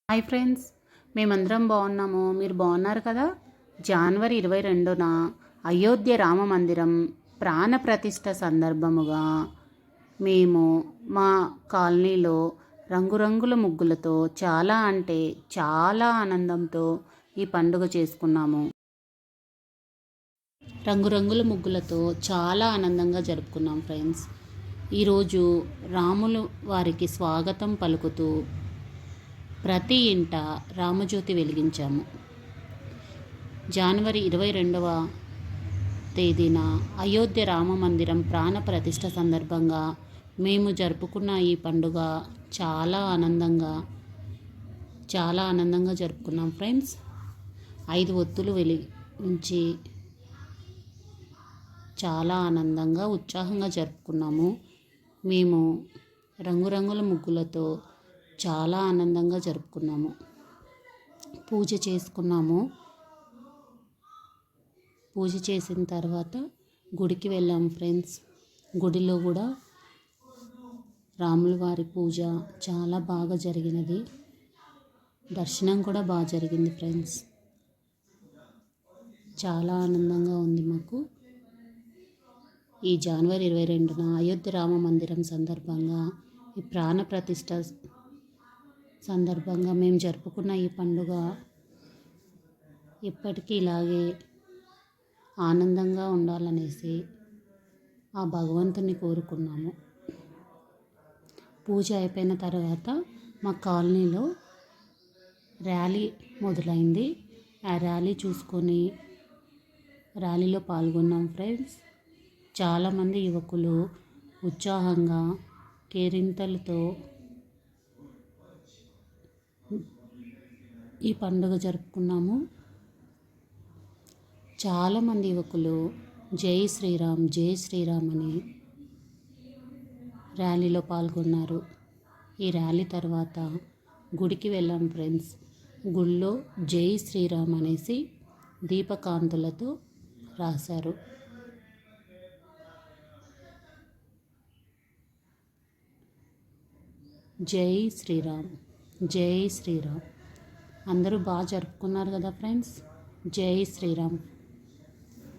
Hi friends, మేమందరం బాగున్నాము. మీరు బాగున్నారు కదా? జనవరి 22న అయోధ్య రామ మందిరం ప్రాణ ప్రతిష్ఠ సందర్భముగా మేము మా కాలనీలో రంగురంగుల ముగ్గులతో చాలా అంటే చాలా ఆనందంతో ఈ పండుగ చేసుకున్నాము. రంగురంగుల ముగ్గులతో చాలా ఆనందంగా జరుపుకున్నాం ఫ్రెండ్స్. ఈరోజు రాములు వారికి స్వాగతం పలుకుతూ ప్రతి ఇంట రామజ్యోతి వెలిగించాము. జనవరి 22వ తేదీన అయోధ్య రామ మందిరం ప్రాణ ప్రతిష్ఠ సందర్భంగా మేము జరుపుకున్న ఈ పండుగ చాలా ఆనందంగా జరుపుకున్నాం ఫ్రెండ్స్. 5 ఒత్తులు వెలిగించి చాలా ఆనందంగా ఉత్సాహంగా జరుపుకున్నాము. మేము రంగురంగుల ముగ్గులతో చాలా ఆనందంగా జరుపుకున్నాము. పూజ చేసుకున్నాము. పూజ చేసిన తర్వాత గుడికి వెళ్ళాము ఫ్రెండ్స్. గుడిలో కూడా రాముల వారి పూజ చాలా బాగా జరిగినది. దర్శనం కూడా బాగా జరిగింది ఫ్రెండ్స్. చాలా ఆనందంగా ఉంది మాకు. ఈ జనవరి 22న అయోధ్య రామ మందిరం సందర్భంగా ఈ ప్రాణ ప్రతిష్ఠ సందర్భంగా మేము జరుపుకున్న ఈ పండుగ ఎప్పటికీ ఇలాగే ఆనందంగా ఉండాలనేసి ఆ భగవంతుని కోరుకున్నాము. పూజ అయిపోయిన తర్వాత మా కాలనీలో ర్యాలీ మొదలైంది. ఆ ర్యాలీ చూసుకొని ర్యాలీలో పాల్గొన్నాం ఫ్రెండ్స్. చాలామంది యువకులు ఉత్సాహంగా కేరింతలతో ఈ పండుగ జరుపుకున్నాము. చాలామంది యువకులు జై శ్రీరామ్ జై శ్రీరామ్ అని ర్యాలీలో పాల్గొన్నారు. ఈ ర్యాలీ తర్వాత గుడికి వెళ్ళాం ఫ్రెండ్స్. గుడిలో జై శ్రీరామ్ అనేసి దీపకాంతులతో రాశారు. జై శ్రీరామ్ జై శ్రీరామ్. అందరూ బాగా జరుపుకున్నారు కదా ఫ్రెండ్స్. జై శ్రీరామ్.